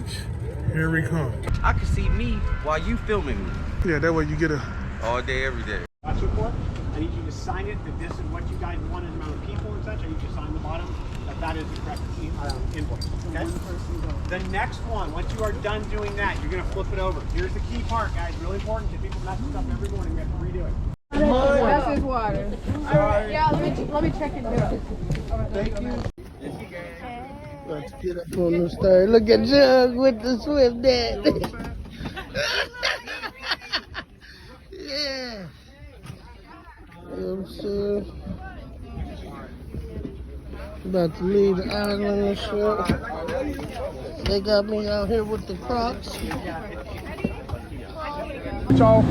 beach. Here we come. I can see me while you filming me. Yeah, that way you get a... All day, every day. That's report. I need you to sign it that this is what you guys want as amount of people and such. I need you to sign the bottom that is the correct invoice. Okay? The next one, once you are done doing that, you're going to flip it over. Here's the key part, guys. Really important because people mess this up every morning. We have to redo it. That's his water. Yeah, let me check it out. Thank you. Let's get up on the star. Look at Jug with the swim net. Yeah. You know what I'm saying? About to leave the island and shit. They got me out here with the Crocs. Y'all,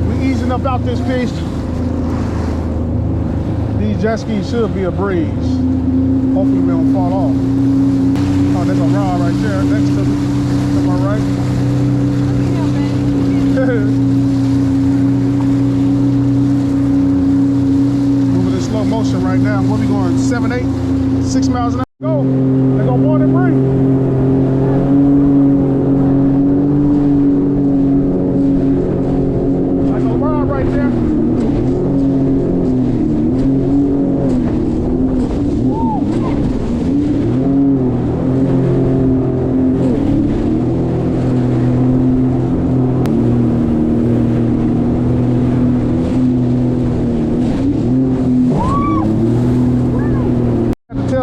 we easing up out this piece. These jet skis should be a breeze. Hopefully we don't fall off. Oh, there's a rod right there next to me. Am I right? Moving in slow motion right now. Where we going? 7, 8, 6 miles an hour? Go. They go more than breathe.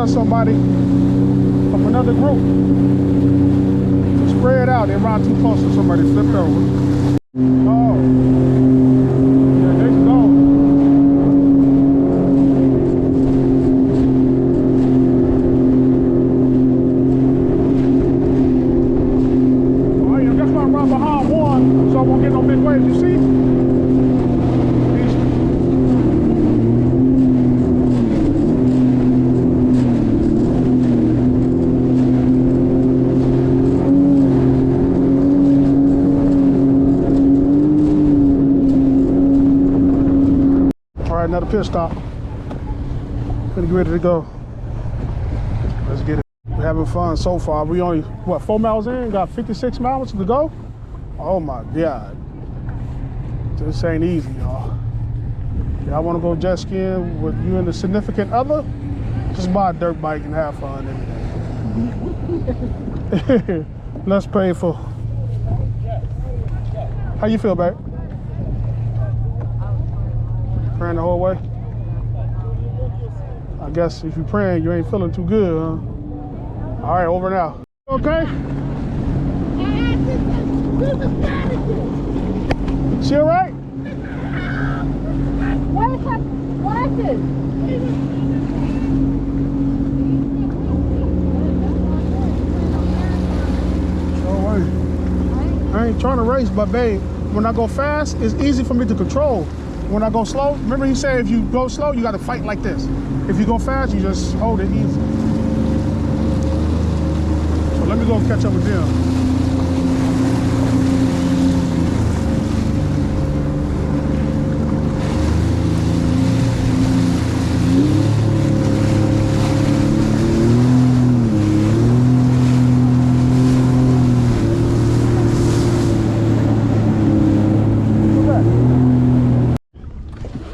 Somebody from another group to spread out. They ride too close to somebody, flipped over. Oh, yeah, there you go. Oh, yeah, that's why I ride behind one, so I won't get no big waves. You see? Another pit stop. Gonna get ready to go. Let's get it. We're having fun so far. We only, what, 4 miles in? Got 56 miles to go? Oh my God. This ain't easy, y'all. Y'all wanna go jet skiing with you and the significant other? Just buy a dirt bike and have fun every day. Less painful. How you feel, babe? Praying the whole way? I guess if you're praying, you ain't feeling too good, huh? All right, over now. Okay? She all right? What is this? Oh, wait. I ain't trying to race, but babe, when I go fast, it's easy for me to control. When I go slow, remember he said if you go slow, you gotta fight like this. If you go fast, you just hold it easy. So let me go catch up with them.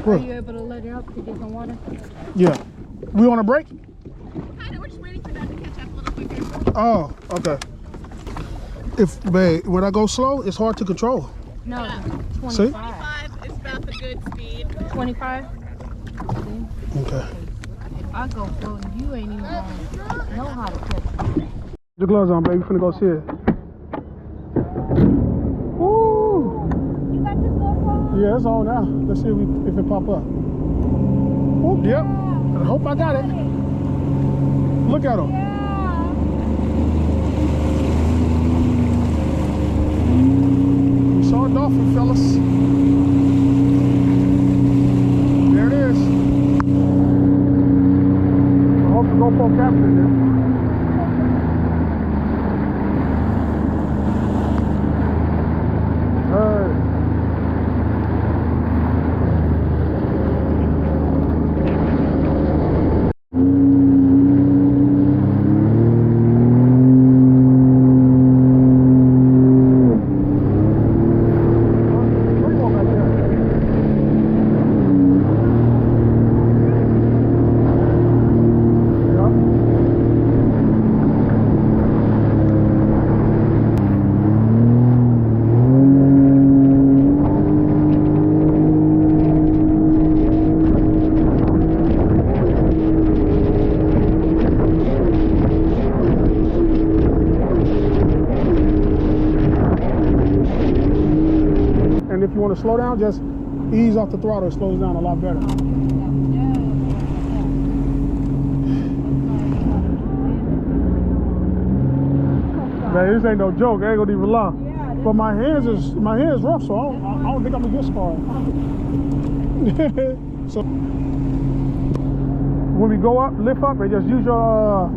Are you able to let it up to get some water? Yeah. We on a break? Kind of. We're just waiting for that to catch up a little quicker. Oh, okay. If, babe, when I go slow, it's hard to control. No, Yeah. 25. See? 25 is about the good speed. 25? Okay. If I go slow, you ain't even gonna know how to catch it. The gloves on, baby. We finna go see it. Woo! You got the gloves on? Yeah, it's on now. Let's see if it pop up. Oh, yep. I hope I got it. Look at him. We saw a dolphin, fellas. There it is. I hope the GoPro captured it. if you want to slow down, just ease off the throttle. It slows down a lot better. Man, this ain't no joke. I ain't gonna even lie. But my hands rough, so I don't think I'm gonna get scarred. So when we go up, lift up, and just use your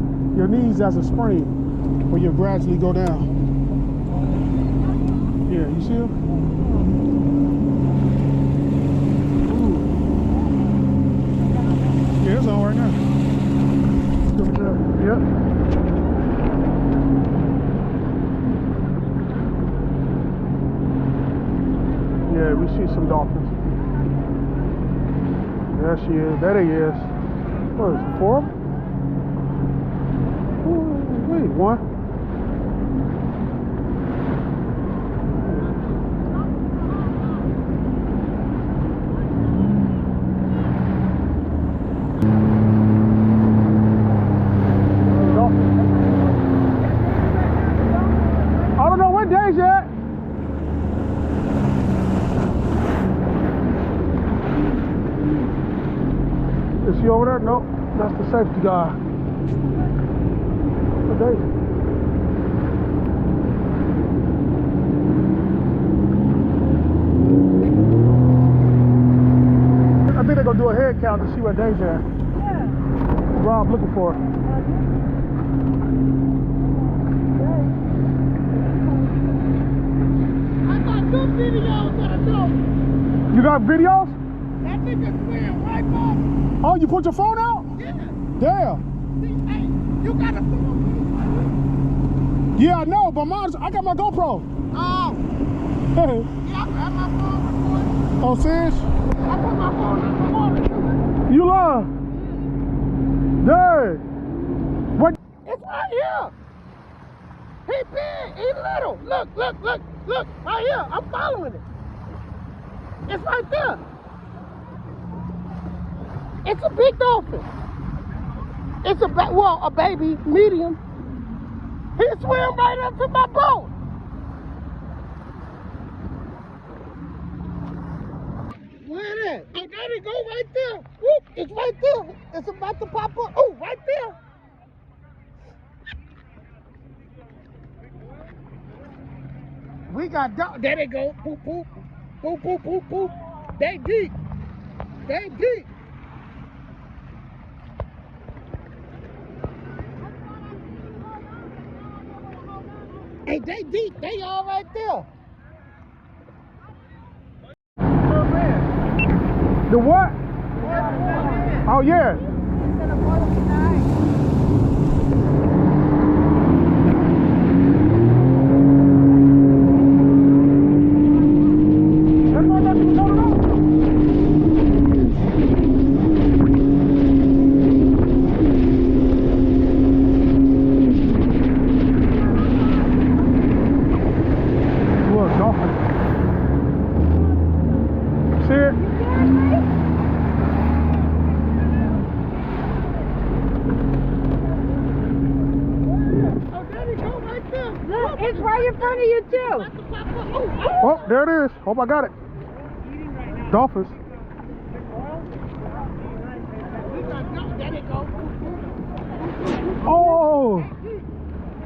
knees as a spring, where you gradually go down. Yeah, you see him? Yeah, it's on right now. Good job. Yep. Yeah, we see some dolphins. There she is. There he is. What is it, 4? Ooh, wait, 1. I don't know what day is yet. Is she over there? Nope. That's the safety guy. What day? I think they're gonna do a head count to see what days at. Yeah. Rob looking for her. You got videos? That nigga swam right by me. Oh, you put your phone out? Yeah. Damn. See, hey, you got a phone? Yeah, I know, but I got my GoPro. Oh. Hey. Yeah, I got my phone recording. Oh, serious? I put my phone in the water too. You lie. Dang. What? It's right here. He big, he little. Look, right here. I'm following it. It's right there. It's a big dolphin. It's a baby, medium. He swam right up to my boat. Where it at? Oh, there it go right there. Whoop, it's right there. It's about to pop up. Oh, right there. We got there they go. Boop, boop. Boop, boop, boop, boop. They deep. They deep. Hey, they deep. They all right there. The what? Oh, yeah. It's right in front of you too. Oh, there it is. Hope I got it. Dolphins. Oh,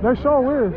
they sure is.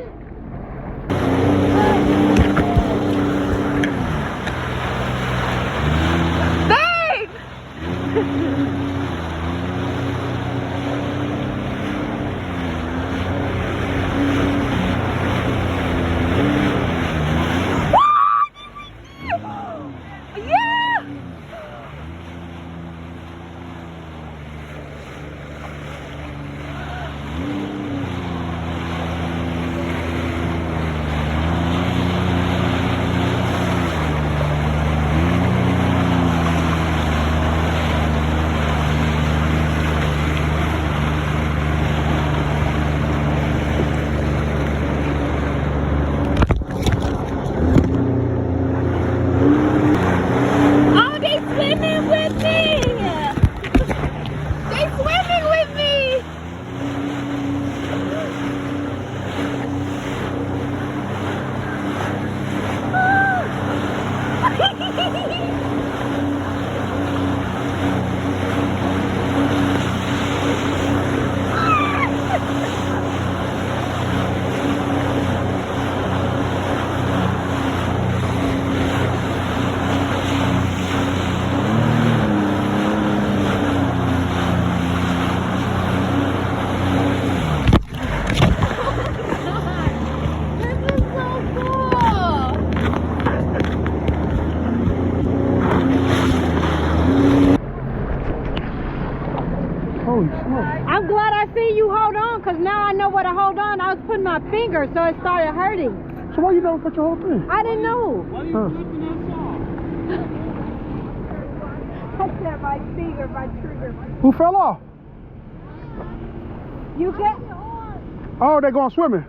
know where to hold on. I was putting my finger, so it started hurting. So why you never put your whole thing? I didn't know. Why are you flipping us off? I said my finger, my trigger. Who fell off? You get Oh, they're going swimming.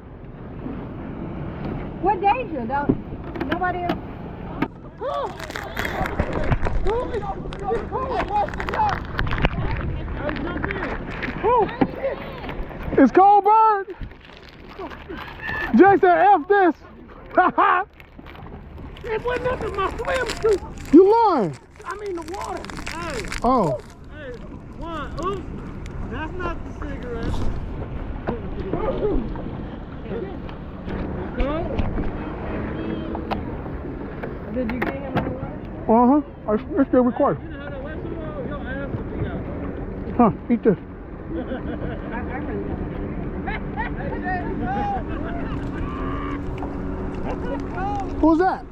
what danger? Nobody else. It's cold bird. Jay said, F this. It wasn't nothing my swimsuit. You lying. I mean the water. Hey, Oh. hey, one, oops. That's not the cigarette. Did you get him in the water? Uh-huh. It's still recording. You know how to let some more? Your ass will be out. Huh, eat this. Who's that?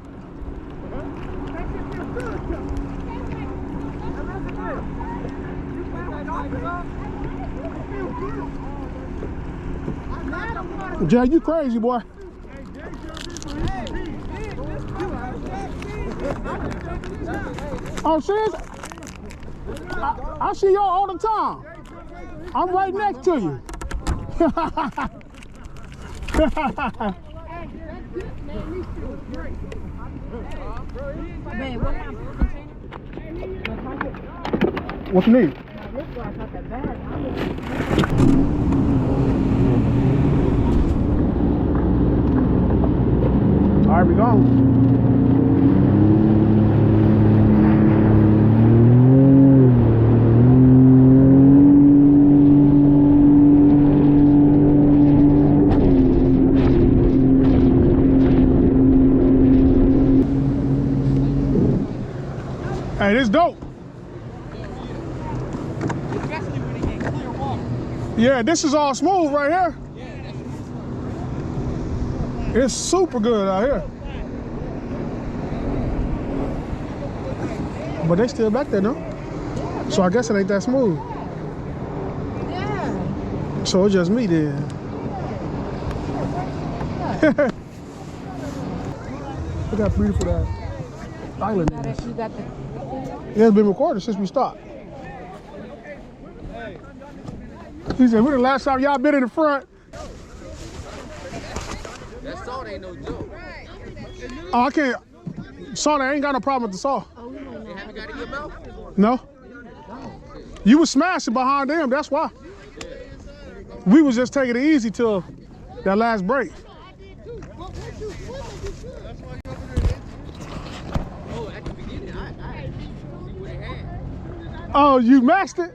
Jay, you crazy, boy. Oh, serious? I see y'all all the time. I'm right next to you. Man, what happened? What's new? This guy's not that bad. All right, we gone. Hey, this dope. Especially when it gets clear water. Yeah, this is all smooth right here. It's super good out here. But they still back there, no? So I guess it ain't that smooth. Yeah. So it's just me then. Look how beautiful that island is. You got the. Yeah, it's been recorded since we stopped. He said, when the last time y'all been in the front? That salt ain't no joke. Oh, I can't. Saw that. I ain't got no problem with the saw. You haven't got it in your mouth? No. You was smashing behind them, that's why. We was just taking it easy till that last break. Oh, at the beginning, I see what it had. Oh, you maxed it?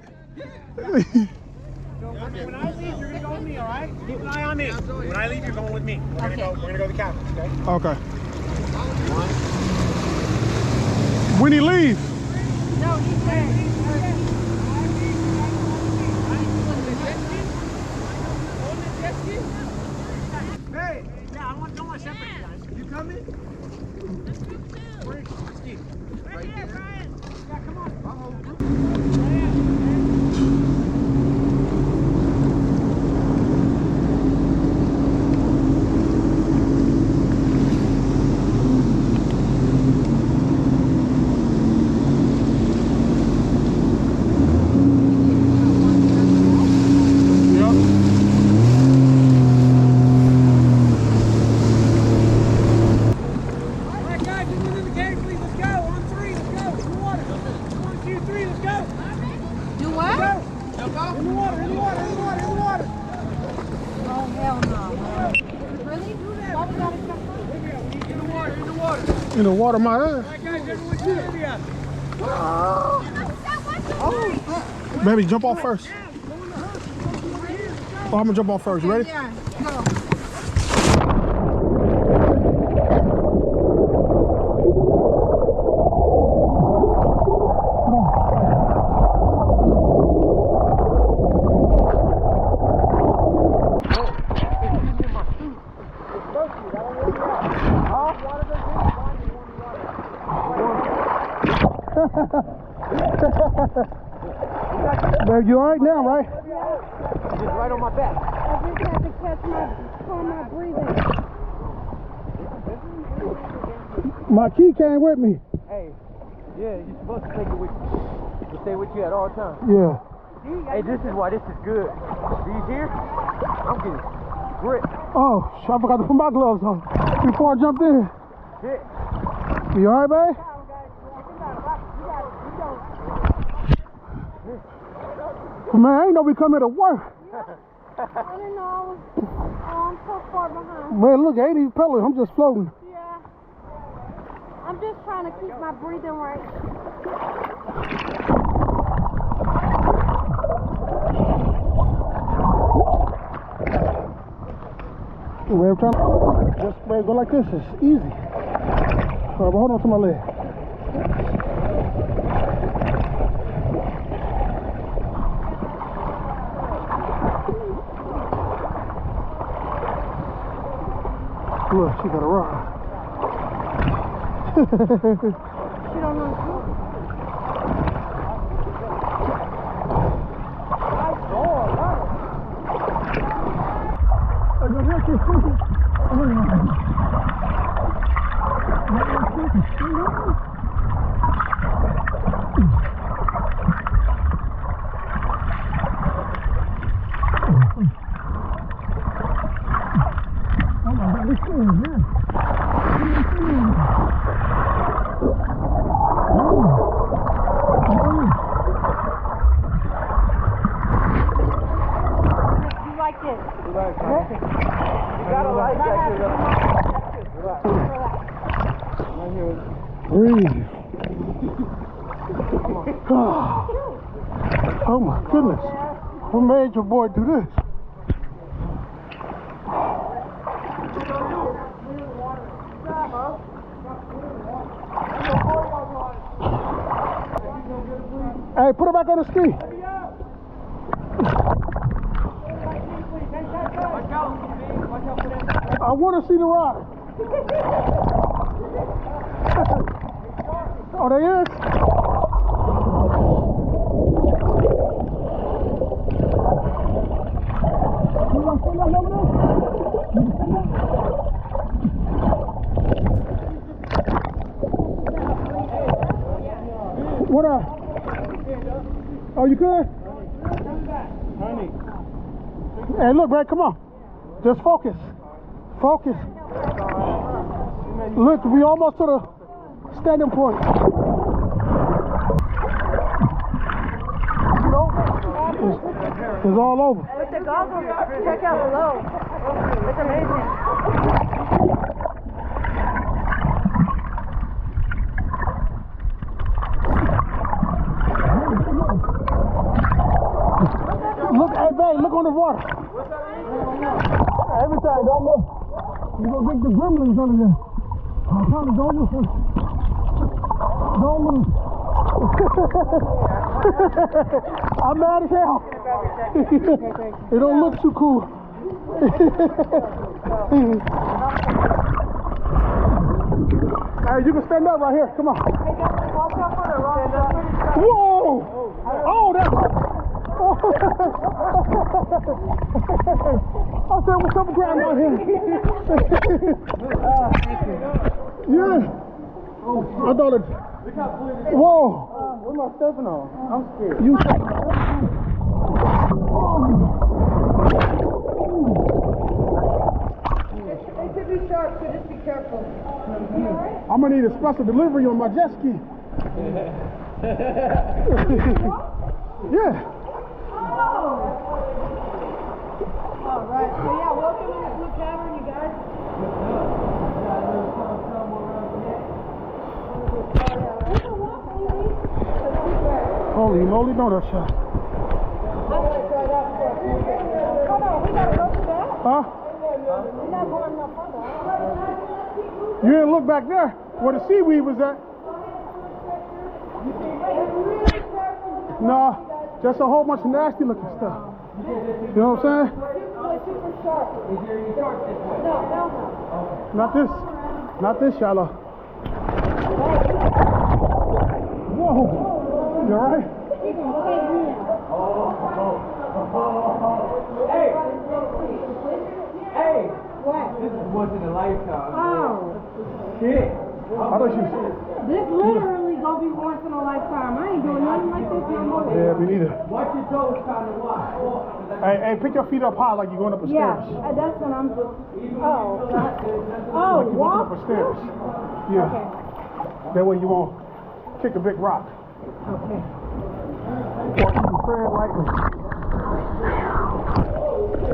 When I leave, you're gonna go with me, all right? Keep an eye on me. When I leave, you're going with me. We're gonna go to the cabins, okay? Okay. When he leave? No, he's there. Hey, yeah, I don't want to separate you guys. You coming? Where is Steve? Right here, Brian. Yeah, come on. In the water, my ass. Baby, jump off first. Oh, I'm gonna jump off first. You ready? Yeah, go. Baby, you all right now, right? Just right on my back. have to catch my breathing. My key came with me. Hey, yeah, you're supposed to take it with you. To stay with you at all times. Yeah. Hey, this is why this is good. Do you hear? I'm getting grip. Oh, I forgot to put my gloves on before I jumped in. Shit. You alright, babe? Man, I ain't know we come here to work. I didn't know. I'm so far behind. Man, look, I ain't even pedaling. I'm just floating. Yeah. I'm just trying to keep my breathing right. Man, I'm trying to just go like this. It's easy. All right, but hold on to my leg. Look, she got a rod. She don't know. Breathe. Oh my goodness. What made your boy do this? Hey, put it back on the ski. I want to see the rock. Oh, there is? What up? Oh, you good? Hey, look, Brad, come on. Just focus. Focus. Look, we almost to the standing point. It's all over. With the goggles, check out below. It's amazing. Look, hey, babe, look on the water. Every time, don't move. You're going to get the gremlins under there. I'm trying to don't move. Don't move. I'm mad as hell. It don't look too cool. Hey, you can stand up right here. Come on. Whoa! Oh, that. I said, what's up, Grandma here? Yeah. I thought it. Whoa. What am I stepping on? I'm scared. You. It could be sharp, so just be careful. I'm gonna need a special delivery on my jet ski. Yeah. All right. So yeah, welcome to the Blue Cavern, you guys. Holy moly donut shop. Huh? You didn't look back there where the seaweed was at. Nah, just a whole bunch of nasty looking stuff. You know what I'm saying? Not this shallow. Whoa, you alright? Hey! once in a lifetime. Oh, Shit. I thought you. this literally gonna be once in a lifetime. I ain't doing nothing like this no more. Yeah, me neither. Watch your toes kind of watch. Hey, pick your feet up high like you're going up the Yeah, stairs. that's what I'm doing. Oh, Like you're walking walk? up the stairs. Yeah. Okay. That way you won't kick a big rock. Okay. Or you can tread lightly.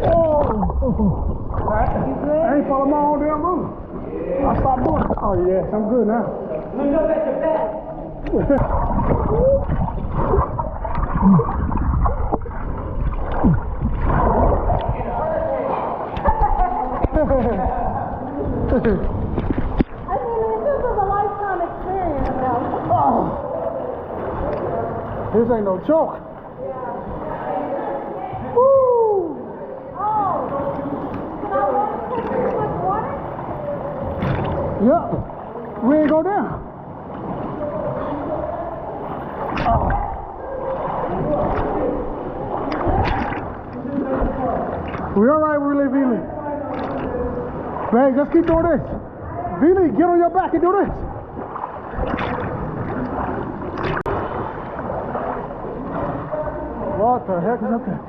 Oh! You good? I ain't follow my own damn rule. I stopped doing it. Oh, yes, I'm good now. Look up at your back. I mean, this is a lifetime experience, though. Oh. This ain't no joke. Woo! Oh, can I walk to too much water? Yep. We ain't go down. Oh. We all right, really, Billy? Man, just keep doing this. Billy, get on your back and do this. What the heck is up there?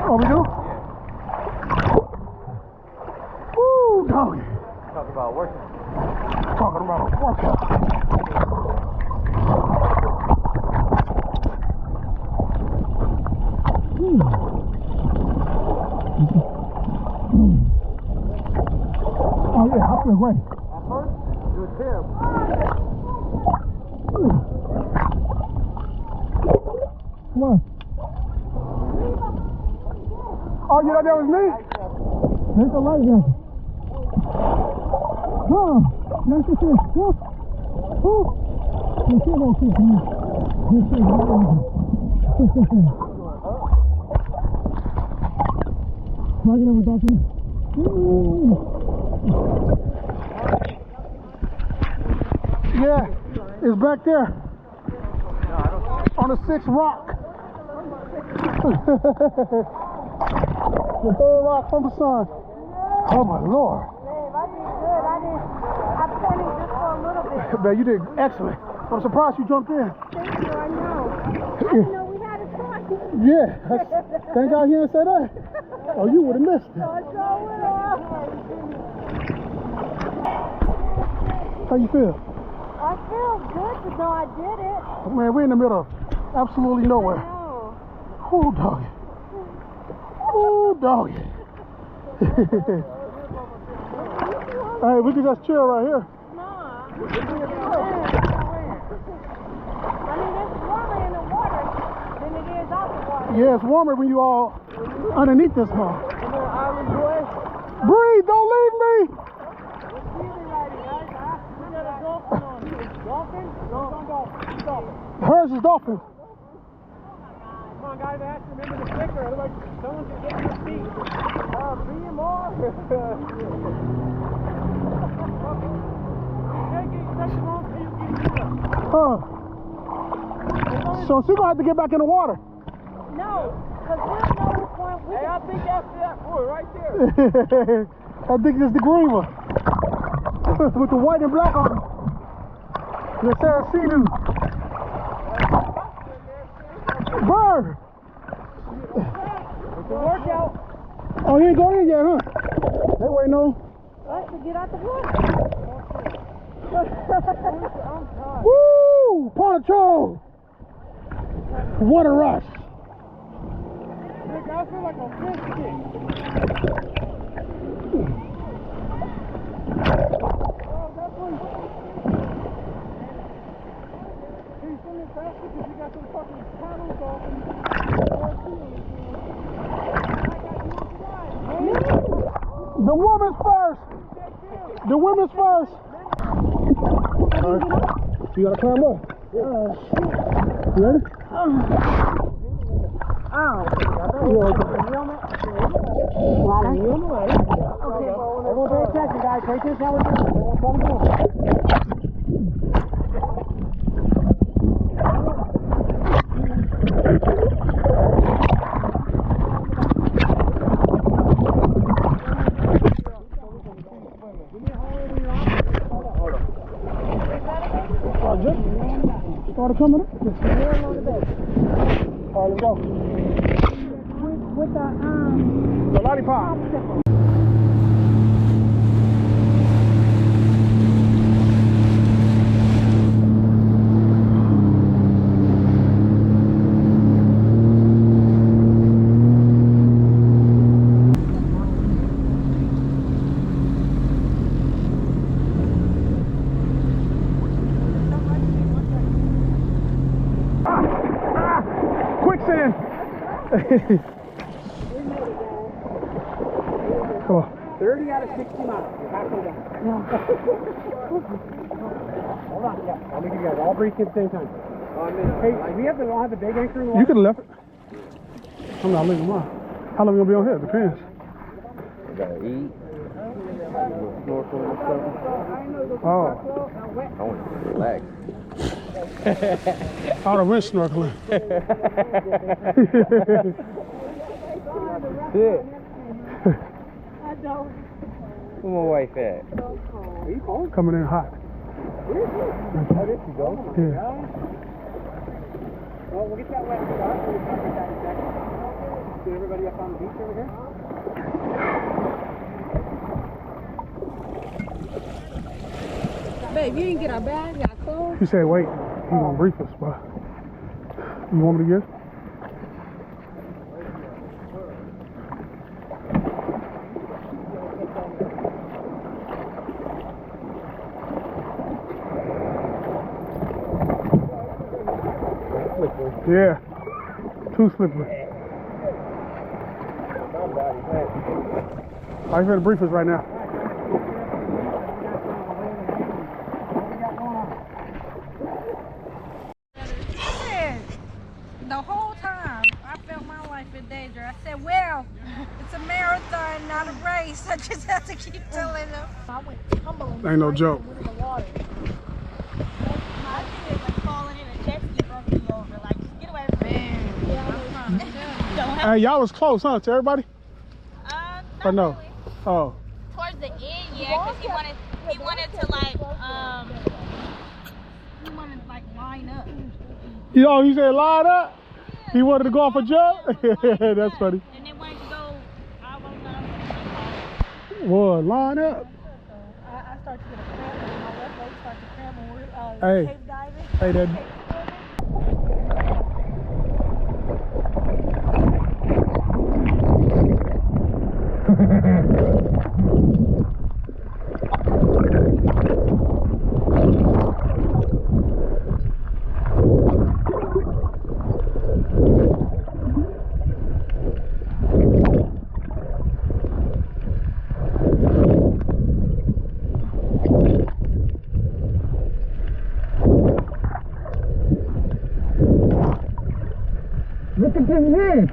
Oh, we do? Woo, doggy. Talk about working. Talking about a workout. Oh yeah, I feel great. Good tip. Come on. Oh, you thought that was me? There's a light jacket. Oh, nice to see you. Oh, oh. You see that shit, man. This is Marking over Dolphin. Yeah, it's back there. On the 6th rock. The 3rd rock from the sun. Oh my Lord. Babe, I did good. I panicked just for a little bit. Man, you did excellent. I'm surprised you jumped in. Thank you, I know. I didn't know we had a choice. Yeah, thank God he didn't say that. Oh, you would have missed it. How you feel? I feel good to know I did it. Man, we're in the middle of absolutely nowhere. Oh. Oh, doggy. Oh, doggy. Hey, we can just chill right here. No. I mean, it's warmer in the water than it is out the water. Yeah, it's warmer when you all underneath this mall. Island boy. Breathe, don't leave me. Dolphin? No, Dolphin. Hers is Dolphin. Come on, guys, I have to remember the sticker, otherwise someone's going to get your feet. 3 more. So she's going to have to get back in the water. No, because we'll know which one we Hey, I think that's that boy right there. I think it's the green one. With the white and black on it. The Saraceno. Bird! It's a workout. Oh, he ain't going in yet, huh? They waiting on. What, to get out the water? Woo! Poncho! What a rush! I feel like a fish stick. The women's first! The women's first! Alright, you gotta climb up. You ready? Everyone pay attention, guys. Pay attention how we're doing. water coming up? Just nail on the back. All right, let's go. With the The lollipop. Quicksand. Come on. 30 out of 60 miles. You're halfway down. Hold on, yeah. I'll make you guys all breathe at the same time. Hey, we have don't have the big anchor in the water? You could have left it. I'm not leaving mine. How long you gonna be on here? Depends. You gotta eat. Snorkel and stuff. Oh, I want to relax. I would have went snorkeling. Shit. Where my wife at? Coming in hot. Oh, there you go. Yeah. Well, we'll get that wet start. We'll get that in a second. Get everybody up on the beach over here. Babe, you didn't get our bag, our clothes. He said, wait, he gonna brief us, but you want me to get? Yeah, too slippery. I'm going to brief us right now. The whole time I felt my life in danger. I said, well, it's a marathon, not a race. I just have to keep telling them. I went tumbling. Ain't no joke. Into the water. I think it's like falling in a jet ski broke me over. Like, just get away from me. Don't have, Hey, y'all was close, huh, to everybody? not Or no? really. Oh, Towards the end, yeah, because he wanted to like, he wanted to like line up. you know, he said line up. He wanted to go off a jump. That's funny. And they wanted to go, I don't know. Boy, line up. I started to get a cramp. My left leg started to cramp when we were Hey. cave diving. Hey, that. Look at his head.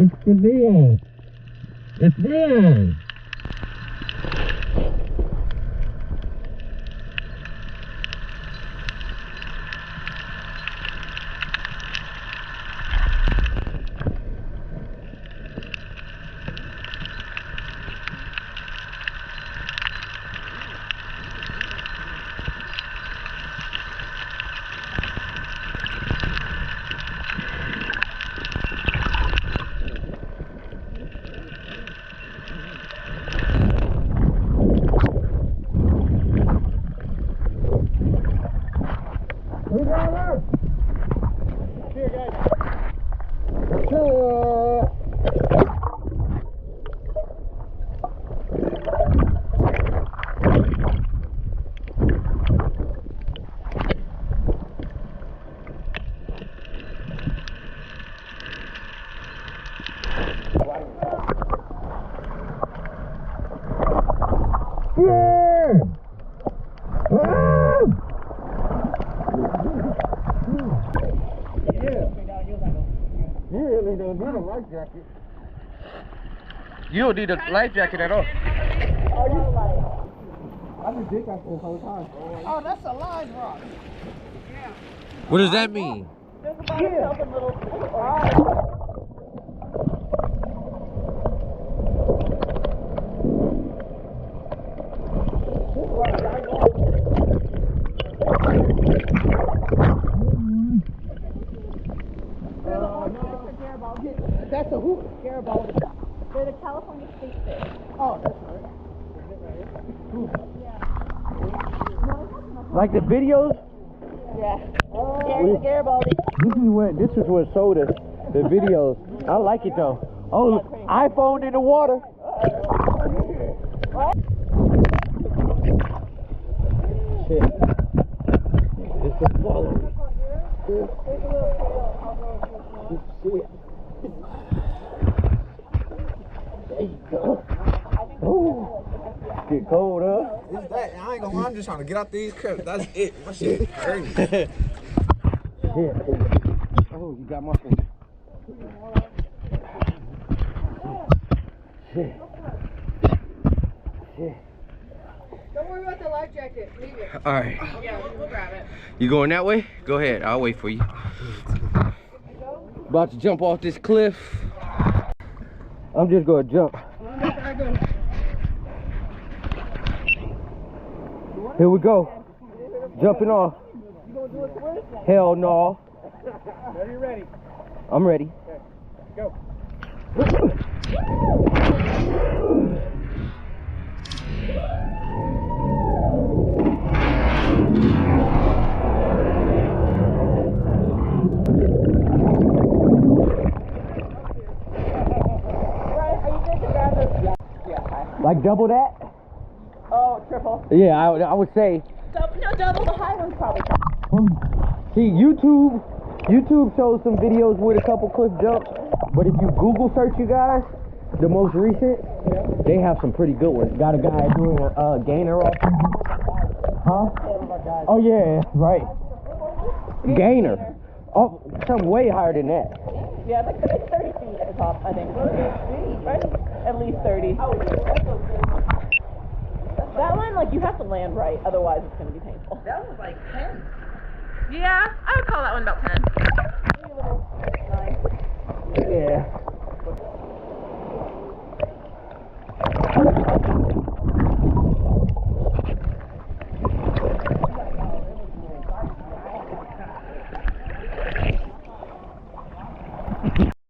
It's there. It's there. You don't need a life jacket at all. Oh, that's a line rock. What does that mean? There's about yourself a little. That's a hoop. Garibaldi. They're the California State Fair. Oh, that's right. Like the videos? Yeah. Gary Garibaldi. This is what sold us the videos. I like it though. Oh, iPhone in the water. Shit. It's a swallow. There you go. Get cold, huh? It's that. I ain't gonna lie, I'm just trying to get out these cups. That's it. My shit crazy. Shit. Oh, you got my finger. Shit. Shit. Don't worry about the life jacket. Leave it. All right. Yeah, we'll grab it. You going that way? Go ahead. I'll wait for you. About to jump off this cliff. I'm just gonna jump. Here we go. Jumping off. Hell no. Are you ready? I'm ready. Go. Like double that? Oh, triple. Yeah, I would say. No, double. The high one's probably. See, YouTube shows some videos with a couple cliff jumps, but if you Google search, you guys, the most recent, they have some pretty good ones. Got a guy doing a gainer off. Huh? Oh yeah, right. Gainer. Oh, something way higher than that. Yeah, it's 30 feet at the top, I think. Right? At least 30. That one, like, you have to land right, otherwise it's going to be painful. That was like 10. Yeah, I would call that one about 10. Maybe a little 9. Yeah.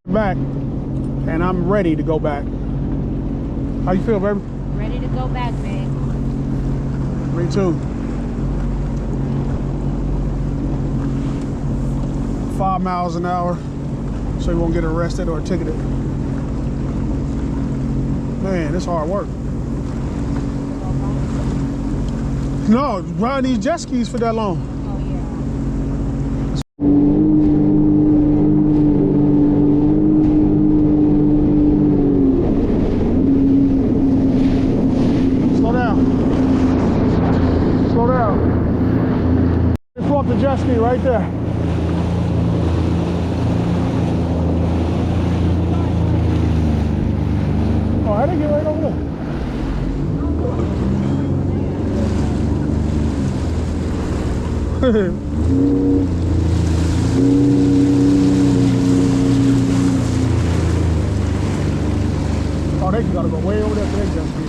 Back, and I'm ready to go back. How you feel, baby? Ready to go back, man. Me too. 5 miles an hour, so you won't get arrested or ticketed. Man, it's hard work. No, riding these jet skis for that long. The jet ski right there. Oh, how did they get right over there? Oh, they gotta go way over there for that jet ski.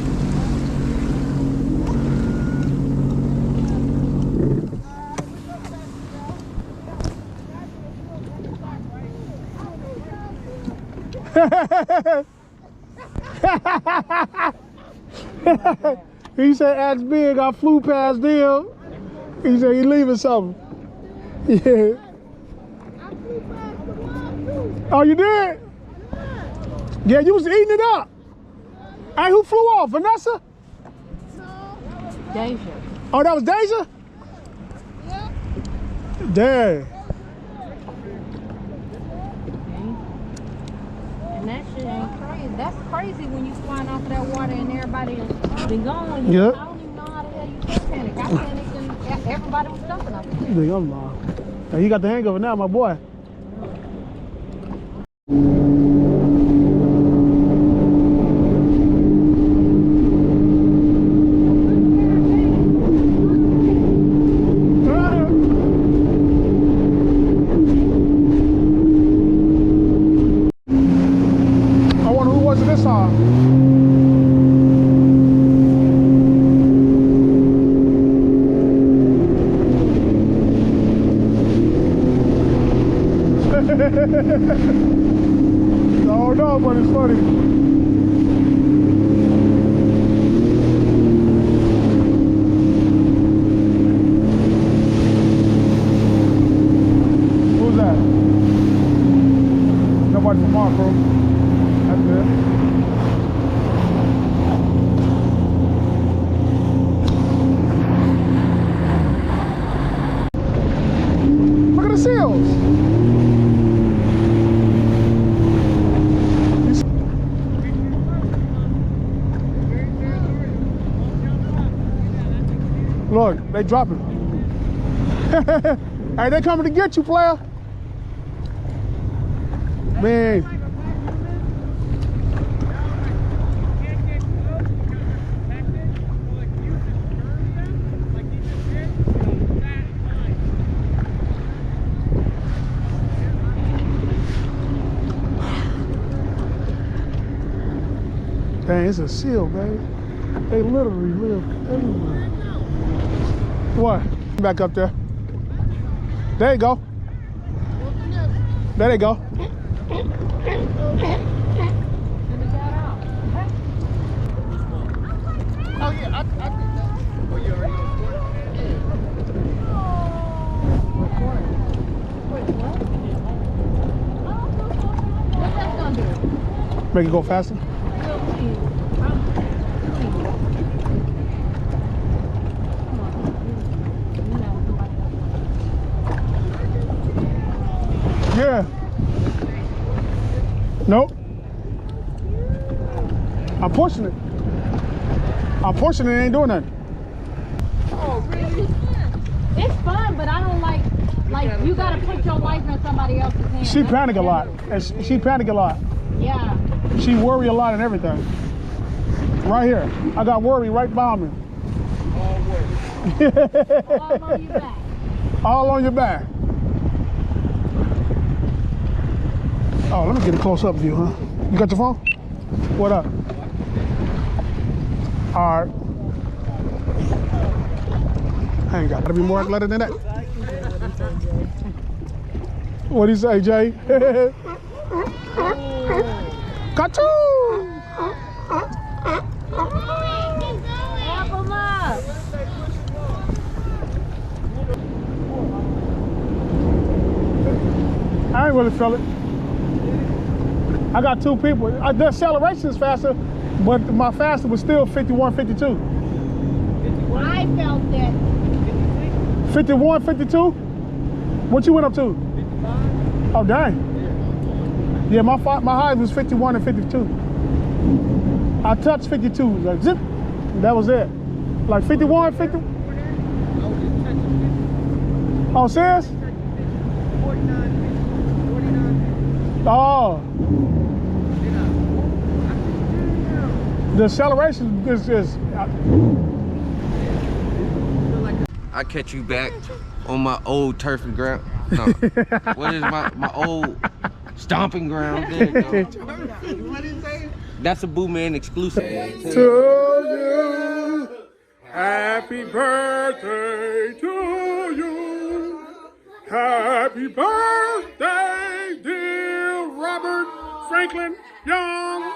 He said, "That's big. I flew past them." He said, "You leaving something?" Yeah. I flew past the wall too. Oh, you did? Yeah, you was eating it up. Hey, who flew off? Vanessa? Deja. Oh, that was Deja? Yeah. Dang. And that shit ain't crazy. That's crazy when you flying off of that water and everybody has been gone. Yeah. I don't even know how the hell you can panic. I panicked and everybody was jumping up there. Big, I'm lying. Hey, you got the hang of it now, my boy. Oh no, but it's funny. Who's that? Nobody from our crew. That's good. Look at the seals. Look, they dropping. Hey, they coming to get you, player. Man. Dang, it's a seal, baby. They literally live everywhere. What? Back up there. There you go. There they go. Oh yeah, I did that. Oh, you already recorded? Wait, what? What's that gonna do? Make it go faster. Yeah. Nope. I'm pushing it. I'm pushing it, it ain't doing nothing. Oh, really? It's fun, but I don't like you gotta put your life in somebody else's hands. She panic a lot. She panic a lot. Yeah. She worry a lot and everything. Right here. I got worry right behind me. All work. All on your back. All on your back. Oh, let me get a close-up view, huh? You got your phone? What up? All right. I ain't got to be more athletic than that. What'd he say, Jay? Cartoon! Help him up. I ain't really feel it. I got two people. The acceleration is faster, but my faster was still 51, 52. I felt that. 51, 52? What you went up to? 55? Oh, dang. Yeah, my high was 51 and 52. I touched 52, like zip. That was it. Like 51, 50. Oh, serious? 49. Oh. The acceleration is I catch you back on my old turfing ground. No, what is my old stomping ground? There you go. What is that? That's a Boo Man exclusive. to you. Happy birthday to you. Happy birthday, dear Robert Franklin Young.